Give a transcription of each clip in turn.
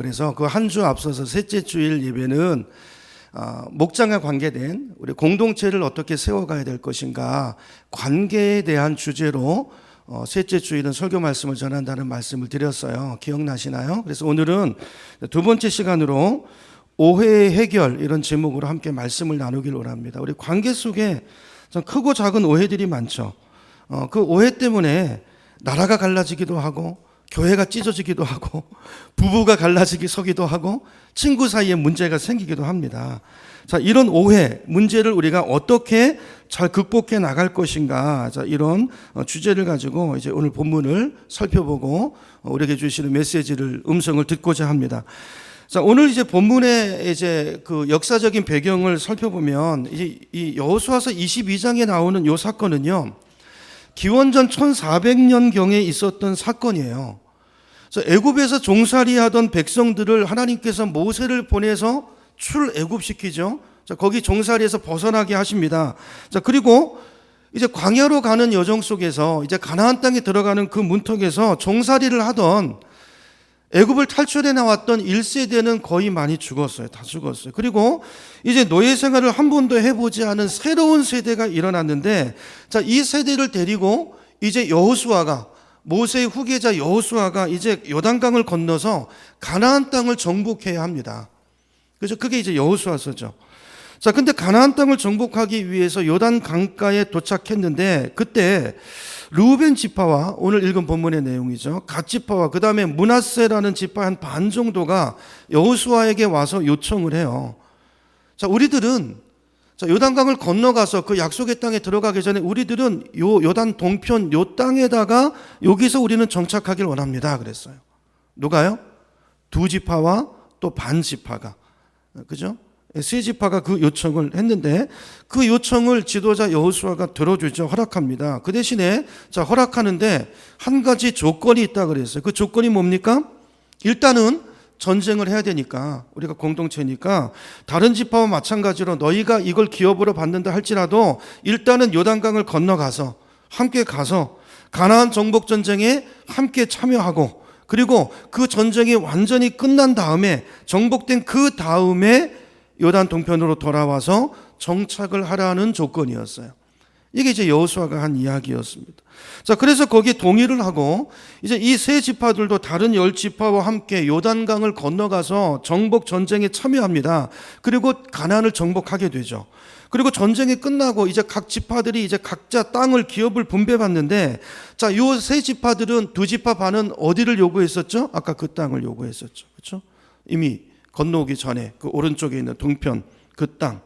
그래서 그 한 주 앞서서 셋째 주일 예배는 목장과 관계된 우리 공동체를 어떻게 세워가야 될 것인가, 관계에 대한 주제로 셋째 주일은 설교 말씀을 전한다는 말씀을 드렸어요. 기억나시나요? 그래서 오늘은 두 번째 시간으로 오해의 해결, 이런 제목으로 함께 말씀을 나누길 원합니다. 우리 관계 속에 좀 크고 작은 오해들이 많죠. 그 오해 때문에 나라가 갈라지기도 하고, 교회가 찢어지기도 하고, 부부가 서기도 하고, 친구 사이에 문제가 생기기도 합니다. 자, 이런 오해, 문제를 우리가 어떻게 잘 극복해 나갈 것인가, 자, 이런 주제를 가지고 이제 오늘 본문을 살펴보고 우리에게 주시는 메시지를, 음성을 듣고자 합니다. 자, 오늘 이제 본문의 이제 그 역사적인 배경을 살펴보면, 이 여호수아서 22장에 나오는 이 사건은요, 기원전 1400년경에 있었던 사건이에요. 애굽에서 종살이하던 백성들을 하나님께서 모세를 보내서 출애굽시키죠. 자, 거기 종살이에서 벗어나게 하십니다. 자, 그리고 이제 광야로 가는 여정 속에서 이제 가나안 땅에 들어가는 그 문턱에서 종살이를 하던, 애굽을 탈출해 나왔던 1세대는 거의 많이 죽었어요. 다 죽었어요. 그리고 이제 노예 생활을 한 번도 해보지 않은 새로운 세대가 일어났는데, 자, 이 세대를 데리고 이제 여호수아가, 모세의 후계자 여호수아가 이제 요단강을 건너서 가나안 땅을 정복해야 합니다. 그래서 그게 이제 여호수아서죠. 자, 근데 가나안 땅을 정복하기 위해서 요단 강가에 도착했는데, 그때 르우벤 지파와, 오늘 읽은 본문의 내용이죠, 갓 지파와 그 다음에 므낫세라는 지파 한 반 정도가 여호수아에게 와서 요청을 해요. 자, 우리들은 요단강을 건너가서 그 약속의 땅에 들어가기 전에 우리들은 요 요단 동편 요 땅에다가 여기서 우리는 정착하길 원합니다. 그랬어요. 누가요? 두 지파와 또 반 지파가, 그죠? 세 지파가 그 요청을 했는데, 그 요청을 지도자 여호수아가 들어주죠. 허락합니다. 그 대신에 자, 허락하는데 한 가지 조건이 있다 그랬어요. 그 조건이 뭡니까? 일단은 전쟁을 해야 되니까, 우리가 공동체니까 다른 지파와 마찬가지로 너희가 이걸 기업으로 받는다 할지라도 일단은 요단강을 건너가서 함께 가서 가나안 정복 전쟁에 함께 참여하고, 그리고 그 전쟁이 완전히 끝난 다음에, 정복된 그 다음에 요단 동편으로 돌아와서 정착을 하라는 조건이었어요. 이게 이제 여호수아가 한 이야기였습니다. 자, 그래서 거기에 동의를 하고 이제 이 세 지파들도 다른 10지파와 함께 요단강을 건너가서 정복 전쟁에 참여합니다. 그리고 가나안을 정복하게 되죠. 그리고 전쟁이 끝나고 이제 각 지파들이 이제 각자 땅을, 기업을 분배받는데, 자, 요 세 지파들은, 두 지파 반은 어디를 요구했었죠? 아까 그 땅을 요구했었죠. 그렇죠? 이미 건너오기 전에 그 오른쪽에 있는 동편 그 땅.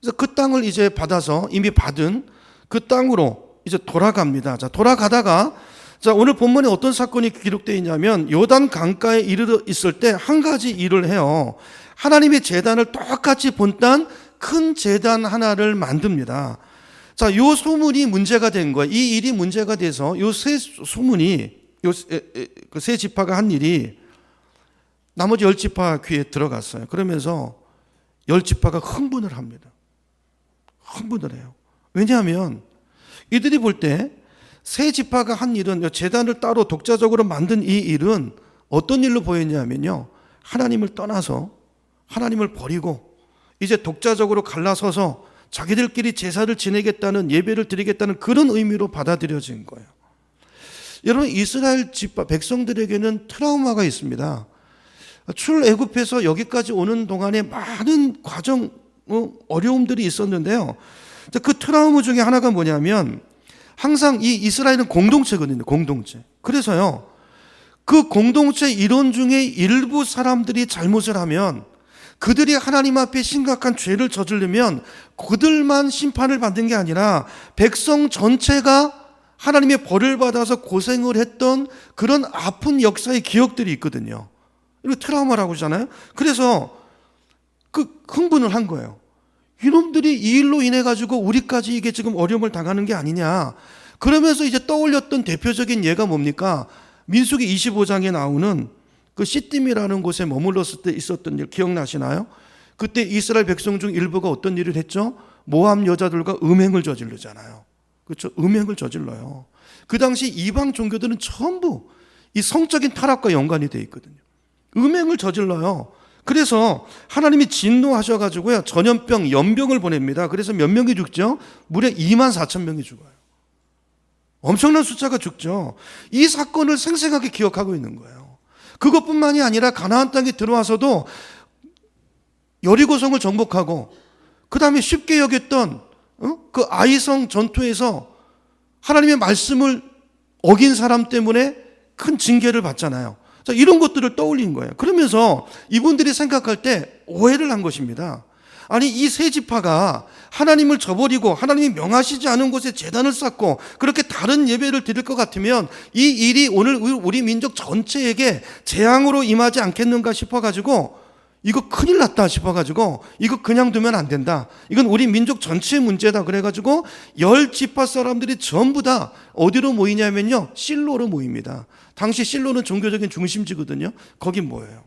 그래서 그 땅을 이제 받아서, 이미 받은 그 땅으로 이제 돌아갑니다. 자, 돌아가다가, 자, 오늘 본문에 어떤 사건이 기록되어 있냐면, 요단 강가에 이르러 있을 때 한 가지 일을 해요. 하나님의 제단을 똑같이 본딴 큰 제단 하나를 만듭니다. 자, 요 소문이 문제가 된 거예요. 이 일이 문제가 돼서 요 세 소문이, 그 세 지파가 한 일이 나머지 10지파 귀에 들어갔어요. 그러면서 10지파가 흥분을 합니다. 흥분을 해요. 왜냐하면 이들이 볼 때 세 지파가 한 일은, 제단을 따로 독자적으로 만든 이 일은 어떤 일로 보였냐면요, 하나님을 떠나서, 하나님을 버리고 이제 독자적으로 갈라서서 자기들끼리 제사를 지내겠다는, 예배를 드리겠다는 그런 의미로 받아들여진 거예요. 여러분, 이스라엘 지파 백성들에게는 트라우마가 있습니다. 출애굽해서 여기까지 오는 동안에 많은 과정, 어려움들이 있었는데요, 그 트라우마 중에 하나가 뭐냐면, 항상 이 이스라엘은 공동체거든요. 공동체. 그래서요, 그 공동체 일원 중에 일부 사람들이 잘못을 하면, 그들이 하나님 앞에 심각한 죄를 저지르면 그들만 심판을 받는 게 아니라 백성 전체가 하나님의 벌을 받아서 고생을 했던 그런 아픈 역사의 기억들이 있거든요. 이거 트라우마라고 하잖아요. 그래서 그 흥분을 한 거예요. 이놈들이 이 일로 인해 가지고 우리까지 이게 지금 어려움을 당하는 게 아니냐. 그러면서 이제 떠올렸던 대표적인 예가 뭡니까? 민수기 25장에 나오는 그 시딤이라는 곳에 머물렀을 때 있었던 일 기억나시나요? 그때 이스라엘 백성 중 일부가 어떤 일을 했죠? 모함 여자들과 음행을 저지르잖아요. 그렇죠? 음행을 저질러요. 그 당시 이방 종교들은 전부 이 성적인 타락과 연관이 되어 있거든요. 음행을 저질러요. 그래서 하나님이 진노하셔가지고요, 전염병, 연병을 보냅니다. 그래서 몇 명이 죽죠? 무려 2만 4천 명이 죽어요. 엄청난 숫자가 죽죠. 이 사건을 생생하게 기억하고 있는 거예요. 그것뿐만이 아니라 가나안 땅에 들어와서도 여리고성을 정복하고 그 다음에 쉽게 여겼던 그 아이성 전투에서 하나님의 말씀을 어긴 사람 때문에 큰 징계를 받잖아요. 자, 이런 것들을 떠올린 거예요. 그러면서 이분들이 생각할 때 오해를 한 것입니다. 아니, 이 세 지파가 하나님을 저버리고 하나님이 명하시지 않은 곳에 제단을 쌓고 그렇게 다른 예배를 드릴 것 같으면 이 일이 오늘 우리 민족 전체에게 재앙으로 임하지 않겠는가 싶어가지고, 이거 큰일 났다 싶어가지고 이거 그냥 두면 안 된다, 이건 우리 민족 전체의 문제다 그래가지고 10지파 사람들이 전부 다 어디로 모이냐면요, 실로로 모입니다. 당시 실로는 종교적인 중심지거든요. 거기 모여요.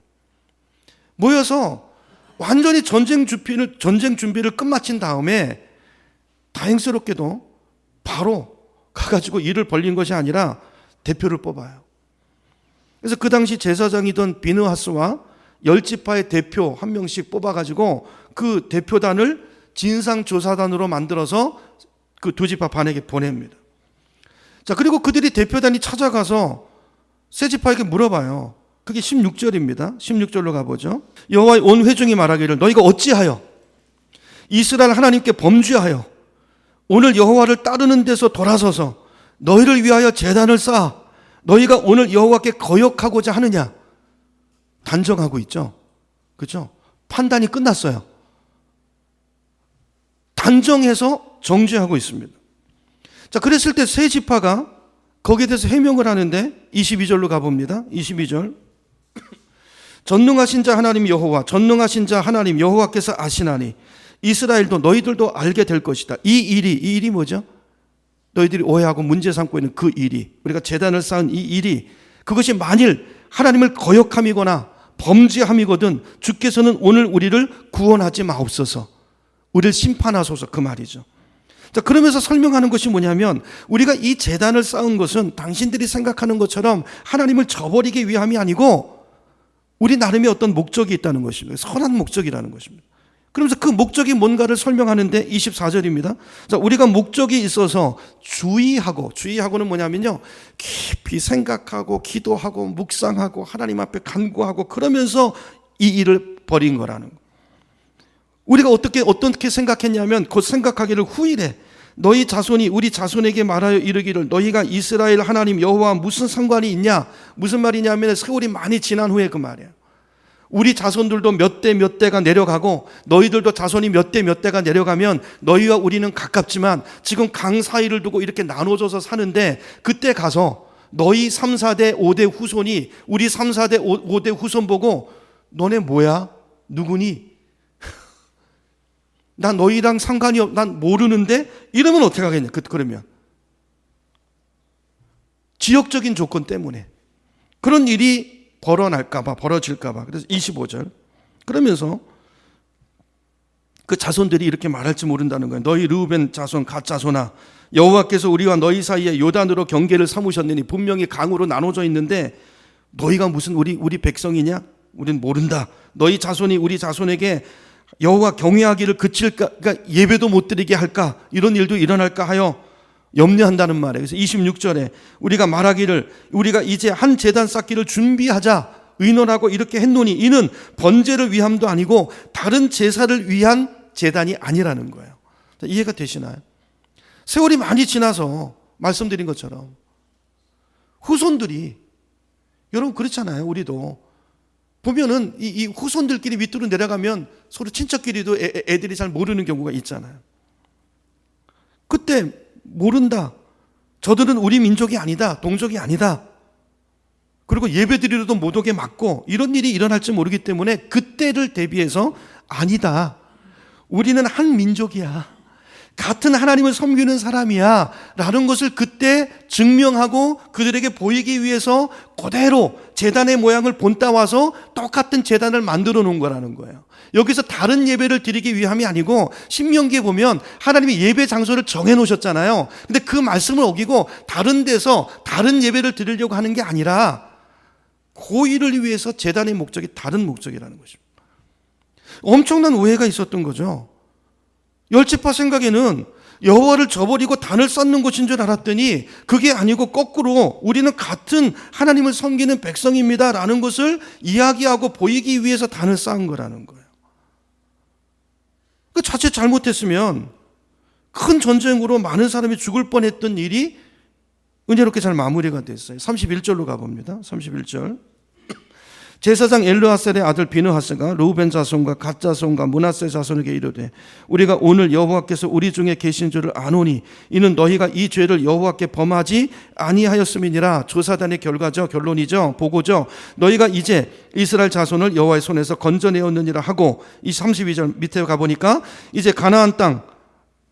모여서 완전히 전쟁 준비를 끝마친 다음에 다행스럽게도 바로 가가지고 일을 벌린 것이 아니라 대표를 뽑아요. 그래서 그 당시 제사장이던 비느하스와 10지파의 대표 한 명씩 뽑아가지고 그 대표단을 진상조사단으로 만들어서 그 2지파 반에게 보냅니다. 자, 그리고 그들이 대표단이 찾아가서 세 지파에게 물어봐요. 그게 16절입니다. 16절로 가보죠. 여호와의 온 회중이 말하기를 너희가 어찌하여 이스라엘 하나님께 범죄하여 오늘 여호와를 따르는 데서 돌아서서 너희를 위하여 제단을 쌓아 너희가 오늘 여호와께 거역하고자 하느냐. 단정하고 있죠. 그렇죠? 판단이 끝났어요. 단정해서 정죄하고 있습니다. 자, 그랬을 때 세 지파가 거기에 대해서 해명을 하는데 22절로 가봅니다. 22절. 전능하신 자 하나님 여호와, 전능하신 자 하나님 여호와께서 아시나니 이스라엘도 너희들도 알게 될 것이다. 이 일이 뭐죠? 너희들이 오해하고 문제 삼고 있는 그 일이, 우리가 제단을 쌓은 이 일이, 그것이 만일 하나님을 거역함이거나 범죄함이거든 주께서는 오늘 우리를 구원하지 마옵소서, 우리를 심판하소서, 그 말이죠. 자, 그러면서 설명하는 것이 뭐냐면, 우리가 이 제단을 쌓은 것은 당신들이 생각하는 것처럼 하나님을 저버리기 위함이 아니고 우리 나름의 어떤 목적이 있다는 것입니다. 선한 목적이라는 것입니다. 그러면서 그 목적이 뭔가를 설명하는데 24절입니다. 자, 우리가 목적이 있어서 주의하고는 뭐냐면요, 깊이 생각하고 기도하고 묵상하고 하나님 앞에 간구하고 그러면서 이 일을 벌인 거라는 거. 우리가 어떻게 생각했냐면, 곧 생각하기를 후일에 너희 자손이 우리 자손에게 말하여 이르기를 너희가 이스라엘 하나님 여호와와 무슨 상관이 있냐. 무슨 말이냐면 세월이 많이 지난 후에 그 말이에요. 우리 자손들도 몇 대가 내려가고 너희들도 자손이 몇 대가 내려가면 너희와 우리는 가깝지만 지금 강 사이를 두고 이렇게 나눠져서 사는데, 그때 가서 너희 3, 4대, 5대 후손이 우리 3, 4대, 5대 후손 보고 너네 뭐야? 누구니? 난 너희랑 상관이 난 모르는데? 이러면 어떻게 하겠냐? 그러면 지역적인 조건 때문에 그런 일이 벌어질까봐. 그래서 25절. 그러면서 그 자손들이 이렇게 말할지 모른다는 거예요. 너희 르우벤 자손, 갓 자손아, 여호와께서 우리와 너희 사이에 요단으로 경계를 삼으셨느니 분명히 강으로 나눠져 있는데 너희가 무슨 우리 백성이냐? 우린 모른다. 너희 자손이 우리 자손에게 여호와 경외하기를 그칠까, 그러니까 예배도 못 드리게 할까, 이런 일도 일어날까 하여 염려한다는 말이에요. 그래서 26절에 우리가 말하기를 우리가 이제 한 제단 쌓기를 준비하자 의논하고 이렇게 했노니 이는 번제를 위함도 아니고 다른 제사를 위한 제단이 아니라는 거예요. 이해가 되시나요? 세월이 많이 지나서 말씀드린 것처럼 후손들이, 여러분 그렇잖아요. 우리도 보면은 이 후손들끼리 밑으로 내려가면 서로 친척끼리도 애들이 잘 모르는 경우가 있잖아요. 그때 모른다. 저들은 우리 민족이 아니다. 동족이 아니다. 그리고 예배드리러도 못 오게 막고 이런 일이 일어날지 모르기 때문에 그때를 대비해서 아니다. 우리는 한 민족이야. 같은 하나님을 섬기는 사람이야 라는 것을 그때 증명하고 그들에게 보이기 위해서 그대로 제단의 모양을 본따와서 똑같은 제단을 만들어 놓은 거라는 거예요. 여기서 다른 예배를 드리기 위함이 아니고, 신명기에 보면 하나님이 예배 장소를 정해 놓으셨잖아요. 근데 그 말씀을 어기고 다른 데서 다른 예배를 드리려고 하는 게 아니라 그 일을 위해서 제단의 목적이 다른 목적이라는 것입니다. 엄청난 오해가 있었던 거죠. 열지파 생각에는 여호와를 저버리고 단을 쌓는 것인 줄 알았더니 그게 아니고 거꾸로 우리는 같은 하나님을 섬기는 백성입니다 라는 것을 이야기하고 보이기 위해서 단을 쌓은 거라는 거예요. 그 자칫 잘못했으면 큰 전쟁으로 많은 사람이 죽을 뻔했던 일이 은혜롭게 잘 마무리가 됐어요. 31절로 가봅니다. 31절. 제사장 엘르아셀의 아들 비느하스가 르우벤 자손과 갓 자손과 므낫세 자손에게 이르되 우리가 오늘 여호와께서 우리 중에 계신 줄을 아노니 이는 너희가 이 죄를 여호와께 범하지 아니하였음이니라. 조사단의 결과죠. 결론이죠. 보고죠. 너희가 이제 이스라엘 자손을 여호와의 손에서 건져내었느니라 하고, 이 32절 밑에 가보니까 이제 가나안 땅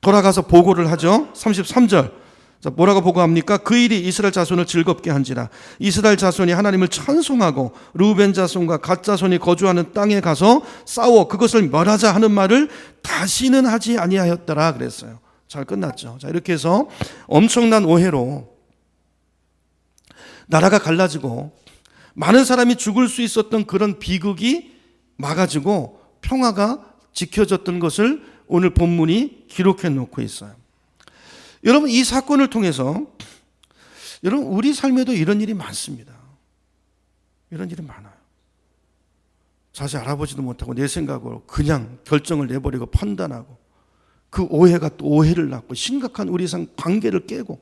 돌아가서 보고를 하죠. 33절. 자, 뭐라고 보고합니까? 그 일이 이스라엘 자손을 즐겁게 한지라. 이스라엘 자손이 하나님을 찬송하고 르우벤 자손과 갓 자손이 거주하는 땅에 가서 싸워 그것을 멸하자 하는 말을 다시는 하지 아니하였더라 그랬어요. 잘 끝났죠. 자, 이렇게 해서 엄청난 오해로 나라가 갈라지고 많은 사람이 죽을 수 있었던 그런 비극이 막아지고 평화가 지켜졌던 것을 오늘 본문이 기록해 놓고 있어요. 여러분, 이 사건을 통해서 여러분 우리 삶에도 이런 일이 많습니다. 이런 일이 많아요. 자세히 알아보지도 못하고 내 생각으로 그냥 결정을 내버리고 판단하고 그 오해가 또 오해를 낳고 심각한 우리 삶 관계를 깨고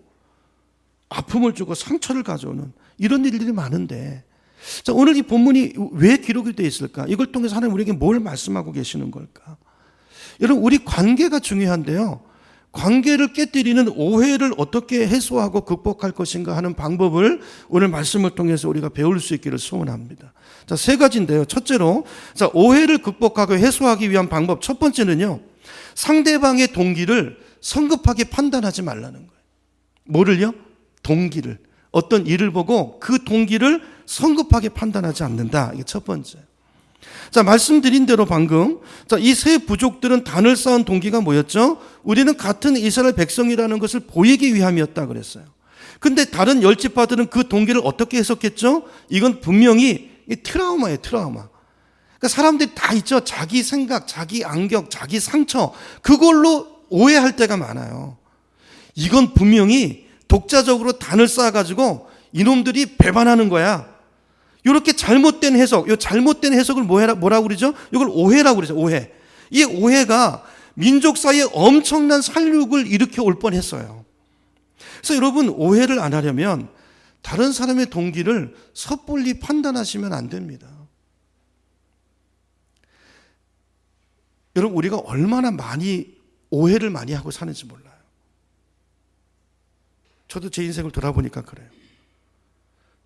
아픔을 주고 상처를 가져오는 이런 일들이 많은데, 자, 오늘 이 본문이 왜 기록이 되어 있을까? 이걸 통해서 하나님 우리에게 뭘 말씀하고 계시는 걸까? 여러분, 우리 관계가 중요한데요, 관계를 깨뜨리는 오해를 어떻게 해소하고 극복할 것인가 하는 방법을 오늘 말씀을 통해서 우리가 배울 수 있기를 소원합니다. 자, 세 가지인데요. 첫째로, 자, 오해를 극복하고 해소하기 위한 방법. 첫 번째는요, 상대방의 동기를 성급하게 판단하지 말라는 거예요. 뭐를요? 동기를. 어떤 일을 보고 그 동기를 성급하게 판단하지 않는다. 이게 첫 번째. 자, 말씀드린 대로 방금, 자, 이 세 부족들은 단을 쌓은 동기가 뭐였죠? 우리는 같은 이스라엘 백성이라는 것을 보이기 위함이었다 그랬어요. 근데 다른 열 지파들은 그 동기를 어떻게 해석했죠? 이건 분명히 트라우마예요, 트라우마. 그러니까 사람들이 다 있죠. 자기 생각, 자기 안격, 자기 상처, 그걸로 오해할 때가 많아요. 이건 분명히 독자적으로 단을 쌓아가지고 이놈들이 배반하는 거야. 이렇게 잘못된 해석, 이 잘못된 해석을 뭐라고 그러죠? 이걸 오해라고 그러죠, 오해. 이 오해가 민족 사이에 엄청난 살육을 일으켜 올 뻔했어요. 그래서 여러분, 오해를 안 하려면 다른 사람의 동기를 섣불리 판단하시면 안 됩니다. 여러분, 우리가 얼마나 많이 오해를 많이 하고 사는지 몰라요. 저도 제 인생을 돌아보니까 그래요.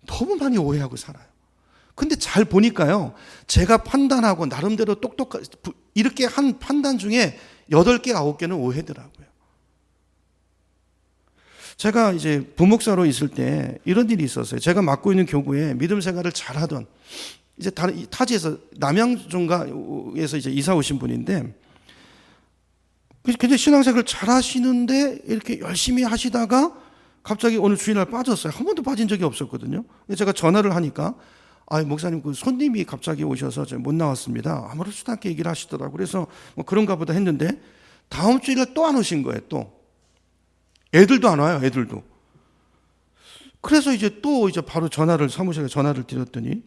너무 많이 오해하고 살아요. 근데 잘 보니까요, 제가 판단하고 나름대로 똑똑하게 이렇게 한 판단 중에 8개, 9개는 오해더라고요. 제가 이제 부목사로 있을 때 이런 일이 있었어요. 제가 맡고 있는 교구에 믿음 생활을 잘하던, 이제 다른 타지에서 남양주에서 이제 이사 오신 분인데, 굉장히 신앙생활을 잘 하시는데 이렇게 열심히 하시다가 갑자기 어느 주일날 빠졌어요. 한 번도 빠진 적이 없었거든요. 제가 전화를 하니까, 목사님, 그 손님이 갑자기 오셔서 못 나왔습니다. 아무렇지도 않게 얘기를 하시더라고요. 그래서 뭐 그런가 보다 했는데, 다음 주일날 또 안 오신 거예요, 또. 애들도 안 와요, 애들도. 그래서 이제 또 바로 사무실에 전화를 드렸더니,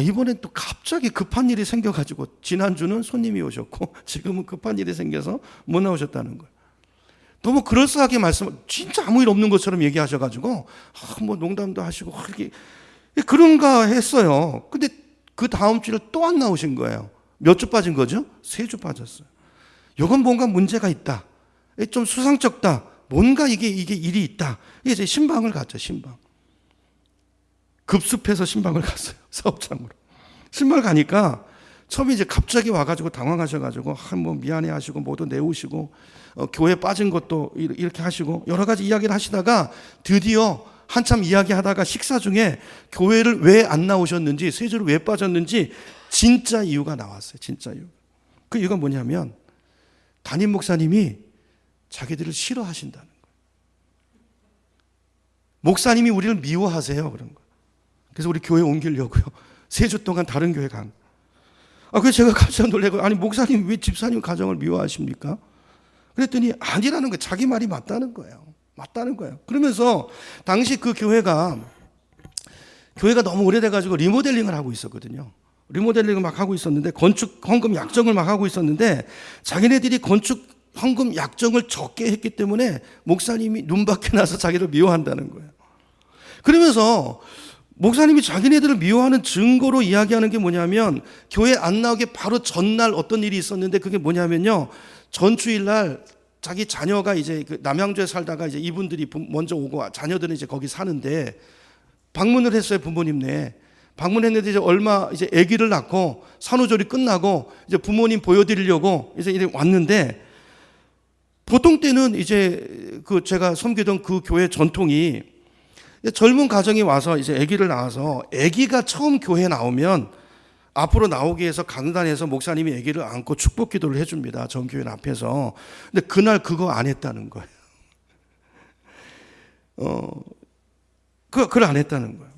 이번엔 또 갑자기 급한 일이 생겨가지고, 지난주는 손님이 오셨고, 지금은 급한 일이 생겨서 못 나오셨다는 거예요. 너무 그럴싸하게 진짜 아무 일 없는 것처럼 얘기하셔가지고, 뭐 농담도 하시고, 그런가 했어요. 근데 그 다음 주에 또 안 나오신 거예요. 몇 주 빠진 거죠? 3주 빠졌어요. 이건 뭔가 문제가 있다. 좀 수상쩍다. 뭔가 이게 일이 있다. 이제 신방을 갔죠, 신방. 급습해서 신방을 갔어요, 사업장으로. 신방을 가니까 처음에 이제 갑자기 와가지고 당황하셔가지고, 뭐 미안해 하시고, 뭐도 내오시고, 교회 빠진 것도 이렇게 하시고, 여러 가지 이야기를 하시다가 드디어 한참 이야기하다가 식사 중에 교회를 왜 안 나오셨는지, 세주를 왜 빠졌는지 진짜 이유가 나왔어요. 진짜 이유. 그 이유가 뭐냐면 담임 목사님이 자기들을 싫어하신다는 거예요. 목사님이 우리를 미워하세요, 그런 거. 그래서 우리 교회 옮기려고요. 3주 동안 다른 교회 간. 그래서 제가 깜짝 놀래고, 아니 목사님 왜 집사님 가정을 미워하십니까? 그랬더니 아니라는 거예요. 자기 말이 맞다는 거예요. 맞다는 거예요. 그러면서 당시 그 교회가 너무 오래돼가지고 리모델링을 하고 있었거든요. 리모델링을 막 하고 있었는데, 건축 헌금 약정을 막 하고 있었는데, 자기네들이 건축 헌금 약정을 적게 했기 때문에 목사님이 눈밖에 나서 자기를 미워한다는 거예요. 그러면서 목사님이 자기네들을 미워하는 증거로 이야기하는 게 뭐냐면, 교회 안 나오게 바로 전날 어떤 일이 있었는데, 그게 뭐냐면요, 전주일날 자기 자녀가 이제 그 남양주에 살다가 이제 이분들이 먼저 오고 자녀들은 이제 거기 사는데 방문을 했어요. 부모님네 방문했는데 이제 얼마 이제 아기를 낳고 산후조리 끝나고 이제 부모님 보여드리려고 이제 왔는데, 보통 때는 이제 그 제가 섬기던 그 교회 전통이 젊은 가정이 와서 이제 아기를 낳아서, 아기가 처음 교회에 나오면 앞으로 나오게 해서 강단에서 목사님이 아기를 안고 축복 기도를 해줍니다. 전교회 앞에서. 근데 그날 그거 안 했다는 거예요. 그걸 안 했다는 거예요.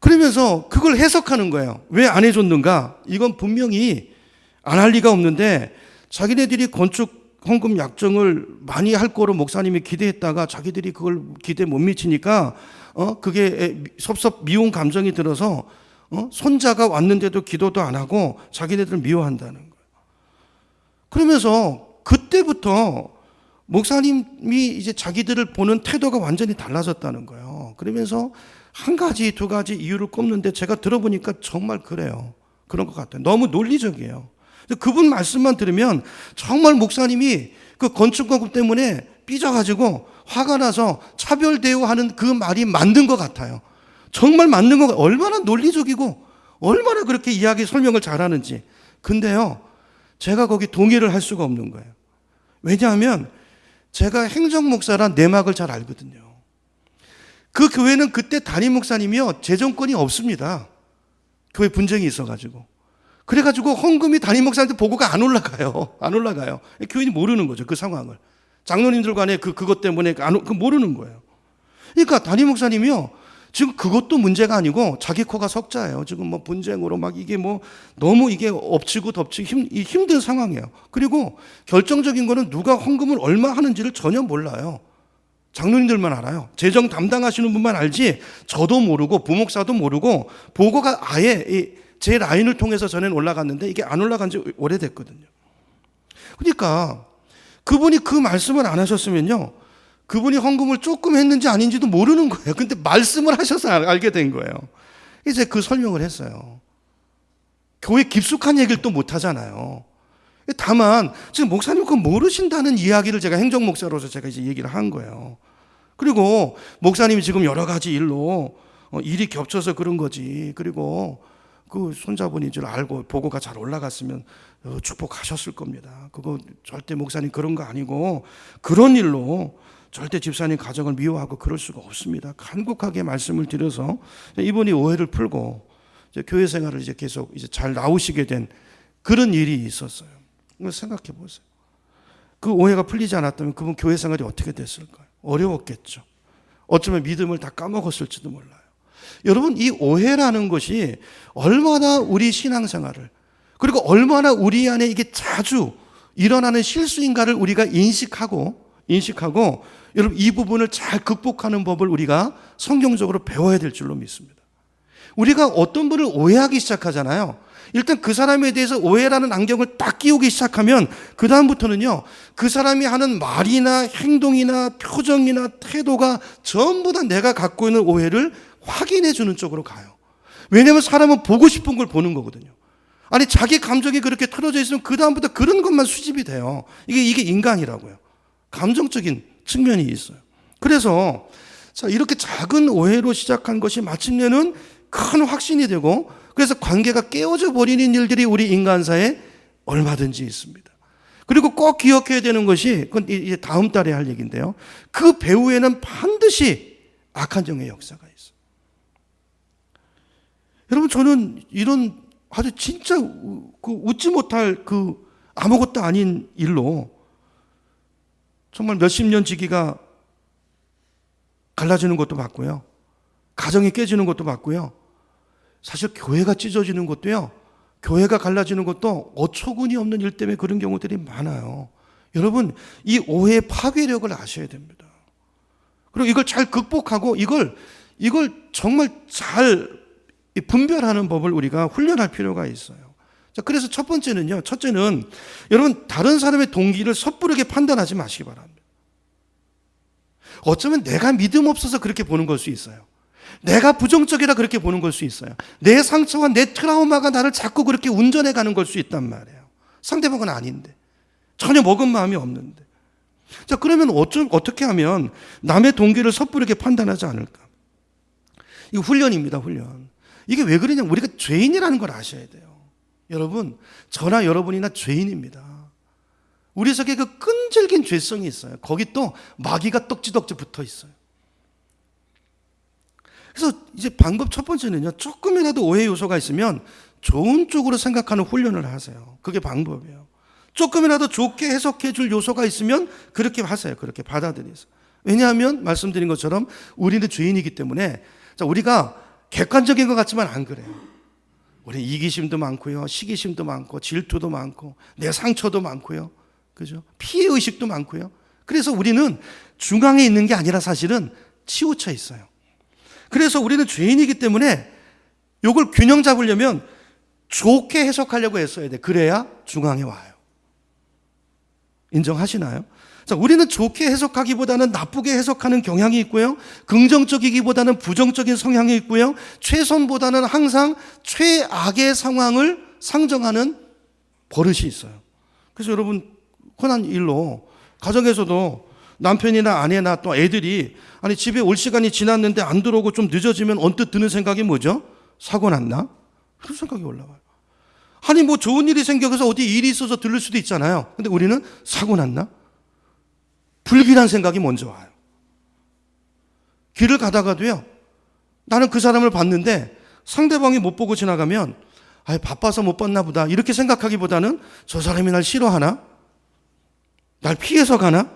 그러면서 그걸 해석하는 거예요. 왜 안 해줬는가? 이건 분명히 안 할 리가 없는데, 자기네들이 건축 헌금 약정을 많이 할 거로 목사님이 기대했다가 자기들이 그걸 기대 못 미치니까 그게 섭섭 미운 감정이 들어서 손자가 왔는데도 기도도 안 하고 자기네들을 미워한다는 거예요. 그러면서 그때부터 목사님이 이제 자기들을 보는 태도가 완전히 달라졌다는 거예요. 그러면서 한 가지, 두 가지 이유를 꼽는데, 제가 들어보니까 정말 그래요. 그런 것 같아요. 너무 논리적이에요. 그분 말씀만 들으면 정말 목사님이 그 건축공급 때문에 삐져가지고 화가 나서 차별 대우하는 그 말이 맞는 것 같아요. 정말 맞는 거, 얼마나 논리적이고 얼마나 그렇게 이야기 설명을 잘하는지. 근데요, 제가 거기 동의를 할 수가 없는 거예요. 왜냐하면 제가 행정목사란 내막을 잘 알거든요. 그 교회는 그때 담임 목사님이요, 재정권이 없습니다. 교회 분쟁이 있어가지고. 그래가지고 헌금이 담임 목사한테 보고가 안 올라가요. 안 올라가요. 교인이 모르는 거죠, 그 상황을. 장로님들 간에 그것 때문에 모르는 거예요. 그러니까 담임 목사님이요, 지금 그것도 문제가 아니고 자기 코가 석자예요. 지금 뭐 분쟁으로 막 이게 뭐 너무 이게 엎치고 덮치고 힘든 상황이에요. 그리고 결정적인 거는 누가 헌금을 얼마 하는지를 전혀 몰라요. 장로님들만 알아요. 재정 담당하시는 분만 알지, 저도 모르고 부목사도 모르고, 보고가 아예 제 라인을 통해서 전에는 올라갔는데 이게 안 올라간 지 오래됐거든요. 그러니까 그분이 그 말씀을 안 하셨으면요, 그분이 헌금을 조금 했는지 아닌지도 모르는 거예요. 근데 말씀을 하셔서 알게 된 거예요. 이제 그 설명을 했어요. 교회 깊숙한 얘기를 또 못 하잖아요. 다만 지금 목사님 그거 모르신다는 이야기를 제가 행정목사로서 제가 이제 얘기를 한 거예요. 그리고 목사님이 지금 여러 가지 일로 일이 겹쳐서 그런 거지. 그리고 그 손자분인 줄 알고 보고가 잘 올라갔으면 축복하셨을 겁니다. 그거 절대 목사님 그런 거 아니고, 그런 일로 절대 집사님 가정을 미워하고 그럴 수가 없습니다. 간곡하게 말씀을 드려서 이분이 오해를 풀고 이제 교회 생활을 이제 계속 이제 잘 나오시게 된 그런 일이 있었어요. 생각해 보세요. 그 오해가 풀리지 않았다면 그분 교회 생활이 어떻게 됐을까요? 어려웠겠죠. 어쩌면 믿음을 다 까먹었을지도 몰라요. 여러분, 이 오해라는 것이 얼마나 우리 신앙생활을, 그리고 얼마나 우리 안에 이게 자주 일어나는 실수인가를 우리가 인식하고 여러분, 이 부분을 잘 극복하는 법을 우리가 성경적으로 배워야 될 줄로 믿습니다. 우리가 어떤 분을 오해하기 시작하잖아요. 일단 그 사람에 대해서 오해라는 안경을 딱 끼우기 시작하면 그 다음부터는요, 그 사람이 하는 말이나 행동이나 표정이나 태도가 전부 다 내가 갖고 있는 오해를 확인해 주는 쪽으로 가요. 왜냐하면 사람은 보고 싶은 걸 보는 거거든요. 아니, 자기 감정이 그렇게 틀어져 있으면 그 다음부터 그런 것만 수집이 돼요. 이게 인간이라고요. 감정적인 측면이 있어요. 그래서 이렇게 작은 오해로 시작한 것이 마침내는 큰 확신이 되고, 그래서 관계가 깨어져 버리는 일들이 우리 인간사에 얼마든지 있습니다. 그리고 꼭 기억해야 되는 것이, 그건 이제 다음 달에 할 얘기인데요, 그 배후에는 반드시 악한 영의 역사가 있어요. 여러분, 저는 이런 아주 진짜 웃지 못할 아무것도 아닌 일로 정말 몇십 년 지기가 갈라지는 것도 봤고요. 가정이 깨지는 것도 맞고요. 사실 교회가 찢어지는 것도요. 교회가 갈라지는 것도 어처구니 없는 일 때문에 그런 경우들이 많아요. 여러분, 이 오해의 파괴력을 아셔야 됩니다. 그리고 이걸 잘 극복하고 이걸 정말 잘 분별하는 법을 우리가 훈련할 필요가 있어요. 자, 그래서 첫째는 여러분 다른 사람의 동기를 섣부르게 판단하지 마시기 바랍니다. 어쩌면 내가 믿음 없어서 그렇게 보는 걸 수 있어요. 내가 부정적이라 그렇게 보는 걸 수 있어요. 내 상처와 내 트라우마가 나를 자꾸 그렇게 운전해 가는 걸 수 있단 말이에요. 상대방은 아닌데. 전혀 먹은 마음이 없는데. 자, 그러면 어떻게 하면 남의 동기를 섣부르게 판단하지 않을까? 이거 훈련입니다, 훈련. 이게 왜 그러냐면 우리가 죄인이라는 걸 아셔야 돼요. 여러분, 저나 여러분이나 죄인입니다. 우리 속에 그 끈질긴 죄성이 있어요. 거기 또 마귀가 떡지덕지 붙어 있어요. 그래서 이제 방법 첫 번째는요, 조금이라도 오해 요소가 있으면 좋은 쪽으로 생각하는 훈련을 하세요. 그게 방법이에요. 조금이라도 좋게 해석해 줄 요소가 있으면 그렇게 하세요. 그렇게 받아들이세요. 왜냐하면 말씀드린 것처럼 우리는 죄인이기 때문에 우리가 객관적인 것 같지만 안 그래요. 우리 이기심도 많고요, 시기심도 많고, 질투도 많고, 내 상처도 많고요, 그죠? 피해 의식도 많고요. 그래서 우리는 중앙에 있는 게 아니라 사실은 치우쳐 있어요. 그래서 우리는 죄인이기 때문에 이걸 균형 잡으려면 좋게 해석하려고 했어야 돼. 그래야 중앙에 와요. 인정하시나요? 자, 우리는 좋게 해석하기보다는 나쁘게 해석하는 경향이 있고요. 긍정적이기보다는 부정적인 성향이 있고요. 최선보다는 항상 최악의 상황을 상정하는 버릇이 있어요. 그래서 여러분, 흔한 일로 가정에서도 남편이나 아내나 또 애들이 아니 집에 올 시간이 지났는데 안 들어오고 좀 늦어지면 언뜻 드는 생각이 뭐죠? 사고 났나? 그런 생각이 올라와요. 아니 뭐 좋은 일이 생겨서 어디 일이 있어서 들를 수도 있잖아요. 근데 우리는 사고 났나? 불길한 생각이 먼저 와요. 길을 가다가도요, 나는 그 사람을 봤는데 상대방이 못 보고 지나가면 아, 바빠서 못 봤나 보다 이렇게 생각하기보다는 저 사람이 날 싫어하나? 날 피해서 가나?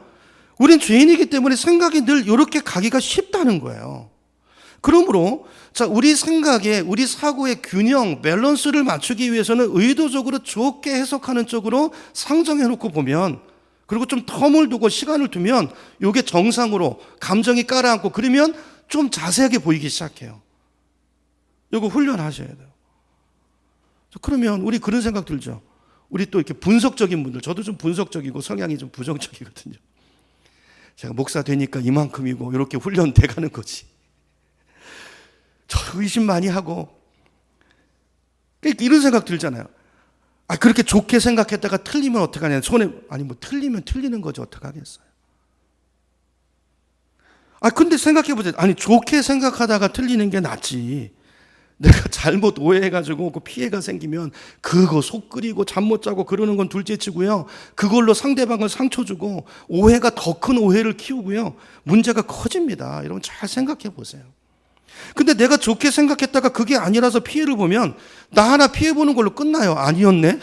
우린 죄인이기 때문에 생각이 늘 이렇게 가기가 쉽다는 거예요. 그러므로 자, 우리 생각에 우리 사고의 균형, 밸런스를 맞추기 위해서는 의도적으로 좋게 해석하는 쪽으로 상정해 놓고 보면, 그리고 좀 텀을 두고 시간을 두면 이게 정상으로 감정이 깔아앉고 그러면 좀 자세하게 보이기 시작해요. 이거 훈련하셔야 돼요. 그러면 우리 그런 생각 들죠. 우리 또 이렇게 분석적인 분들, 저도 좀 분석적이고 성향이 좀 부정적이거든요. 제가 목사 되니까 이만큼이고 이렇게 훈련돼 가는 거지. 저 의심 많이 하고 이런 생각 들잖아요. 아, 그렇게 좋게 생각했다가 틀리면 어떡하냐. 아니 뭐 틀리면 틀리는 거죠. 어떡하겠어요. 아, 근데 생각해보세요. 아니 좋게 생각하다가 틀리는 게 낫지. 내가 잘못 오해해가지고 그 피해가 생기면 그거 속 끓이고 잠 못 자고 그러는 건 둘째치고요. 그걸로 상대방을 상처 주고 오해가 더 큰 오해를 키우고요. 문제가 커집니다. 여러분 잘 생각해 보세요. 근데 내가 좋게 생각했다가 그게 아니라서 피해를 보면 나 하나 피해보는 걸로 끝나요. 아니었네?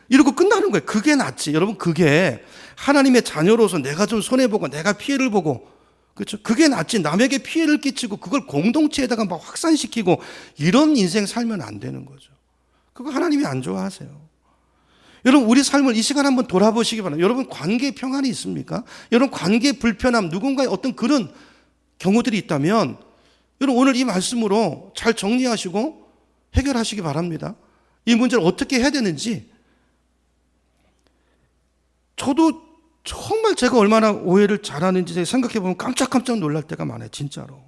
이러고 끝나는 거예요. 그게 낫지. 여러분 그게 하나님의 자녀로서 내가 좀 손해보고 내가 피해를 보고, 그렇죠? 그게 낫지. 남에게 피해를 끼치고 그걸 공동체에다가 막 확산시키고 이런 인생 살면 안 되는 거죠. 그거 하나님이 안 좋아하세요. 여러분 우리 삶을 이 시간 한번 돌아보시기 바랍니다. 여러분 관계 평안이 있습니까? 여러분 관계 불편함, 누군가의 어떤 그런 경우들이 있다면 여러분 오늘 이 말씀으로 잘 정리하시고 해결하시기 바랍니다. 이 문제를 어떻게 해야 되는지. 저도 정말 제가 얼마나 오해를 잘하는지 생각해 보면 깜짝깜짝 놀랄 때가 많아요. 진짜로.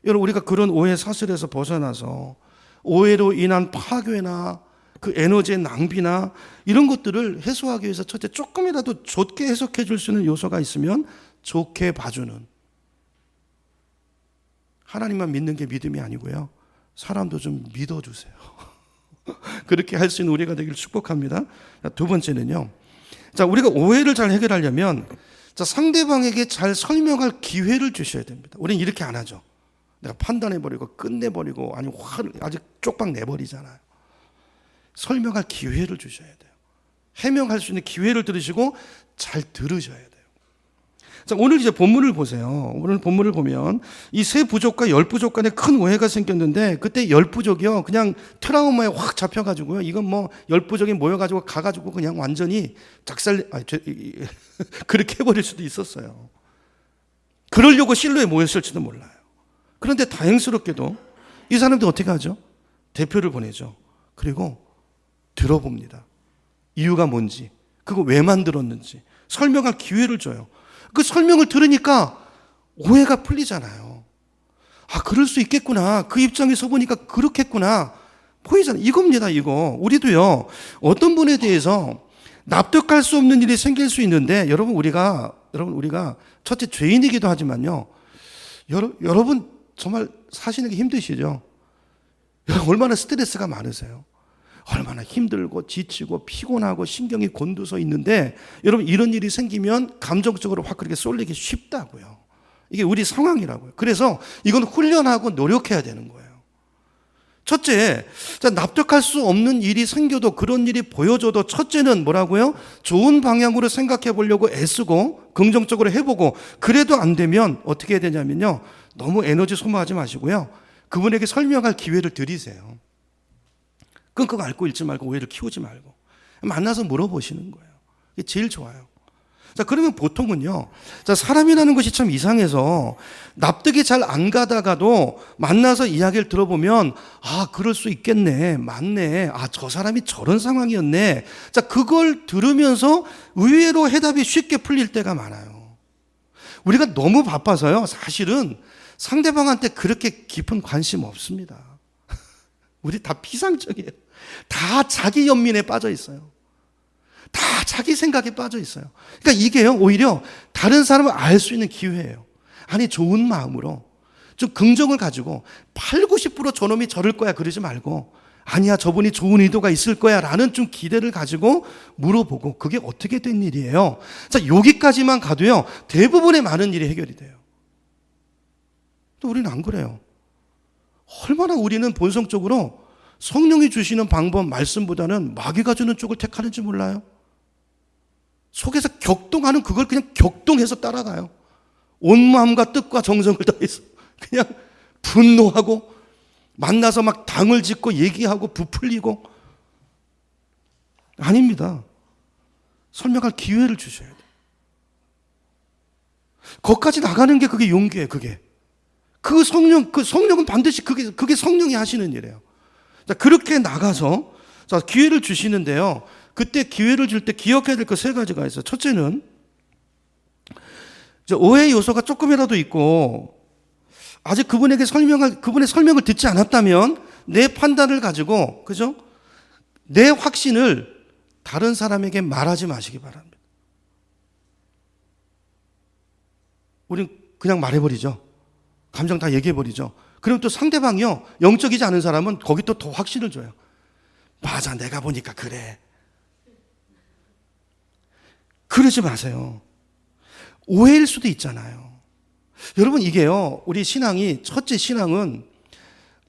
여러분 우리가 그런 오해 사슬에서 벗어나서 오해로 인한 파괴나 그 에너지의 낭비나 이런 것들을 해소하기 위해서 첫째 조금이라도 좋게 해석해 줄 수 있는 요소가 있으면 좋게 봐주는, 하나님만 믿는 게 믿음이 아니고요. 사람도 좀 믿어주세요. 그렇게 할 수 있는 우리가 되길 축복합니다. 두 번째는요. 자, 우리가 오해를 잘 해결하려면 자, 상대방에게 잘 설명할 기회를 주셔야 됩니다. 우리는 이렇게 안 하죠. 내가 판단해버리고 끝내버리고 아니 화를 아주 쪽박 내버리잖아요. 설명할 기회를 주셔야 돼요. 해명할 수 있는 기회를 들으시고 잘 들으셔야 돼요. 자, 오늘 이제 본문을 보세요. 오늘 본문을 보면 이 세 부족과 열 부족 간에 큰 오해가 생겼는데, 그때 열 부족이요 그냥 트라우마에 확 잡혀가지고요, 이건 뭐 열 부족이 모여가지고 가가지고 그냥 완전히 그렇게 해버릴 수도 있었어요. 그러려고 실로에 모였을지도 몰라요. 그런데 다행스럽게도 이 사람들 어떻게 하죠? 대표를 보내죠. 그리고 들어봅니다. 이유가 뭔지, 그거 왜 만들었는지 설명할 기회를 줘요. 그 설명을 들으니까 오해가 풀리잖아요. 아, 그럴 수 있겠구나. 그 입장에서 보니까 그렇겠구나. 보이잖아요. 이겁니다, 이거. 우리도요, 어떤 분에 대해서 납득할 수 없는 일이 생길 수 있는데, 여러분, 우리가 첫째 죄인이기도 하지만요, 여러분 정말 사시는 게 힘드시죠? 여러분 얼마나 스트레스가 많으세요? 얼마나 힘들고 지치고 피곤하고 신경이 곤두서 있는데, 여러분 이런 일이 생기면 감정적으로 확 그렇게 쏠리기 쉽다고요. 이게 우리 상황이라고요. 그래서 이건 훈련하고 노력해야 되는 거예요. 첫째, 납득할 수 없는 일이 생겨도, 그런 일이 보여줘도 첫째는 뭐라고요? 좋은 방향으로 생각해 보려고 애쓰고 긍정적으로 해보고, 그래도 안 되면 어떻게 해야 되냐면요, 너무 에너지 소모하지 마시고요, 그분에게 설명할 기회를 드리세요. 끙끙 앓고 있지 말고, 오해를 키우지 말고 만나서 물어보시는 거예요. 이게 제일 좋아요. 자, 그러면 보통은요, 자, 사람이라는 것이 참 이상해서 납득이 잘 안 가다가도 만나서 이야기를 들어보면, 아, 그럴 수 있겠네, 맞네, 아, 저 사람이 저런 상황이었네. 자, 그걸 들으면서 의외로 해답이 쉽게 풀릴 때가 많아요. 우리가 너무 바빠서요, 사실은 상대방한테 그렇게 깊은 관심 없습니다. 우리 다 피상적이에요. 다 자기 연민에 빠져 있어요. 다 자기 생각에 빠져 있어요. 그러니까 이게요, 오히려 다른 사람을 알 수 있는 기회예요. 아니, 좋은 마음으로 좀 긍정을 가지고 8, 90% 저놈이 저럴 거야 그러지 말고, 아니야, 저분이 좋은 의도가 있을 거야 라는 좀 기대를 가지고 물어보고, 그게 어떻게 된 일이에요. 자, 여기까지만 가도요, 대부분의 많은 일이 해결이 돼요. 또 우리는 안 그래요. 얼마나 우리는 본성적으로 성령이 주시는 방법, 말씀보다는 마귀가 주는 쪽을 택하는지 몰라요. 속에서 격동하는 그걸 그냥 격동해서 따라가요. 온 마음과 뜻과 정성을 다해서 그냥 분노하고, 만나서 막 당을 짓고 얘기하고 부풀리고. 아닙니다. 설명할 기회를 주셔야 돼요. 거기까지 나가는 게 그게 용기예요. 그게 그 성령은 반드시 그게 성령이 하시는 일이에요. 자, 그렇게 나가서, 자, 기회를 주시는데요, 그때 기회를 줄 때 기억해야 될 거 세 가지가 있어요. 첫째는 오해 요소가 조금이라도 있고, 아직 그분의 설명을 듣지 않았다면 내 판단을 가지고, 그죠? 내 확신을 다른 사람에게 말하지 마시기 바랍니다. 우린 그냥 말해버리죠. 감정 다 얘기해버리죠. 그럼 또 상대방이요, 영적이지 않은 사람은 거기 또 더 확신을 줘요. 맞아, 내가 보니까 그래. 그러지 마세요. 오해일 수도 있잖아요. 여러분, 이게요, 우리 신앙이, 첫째 신앙은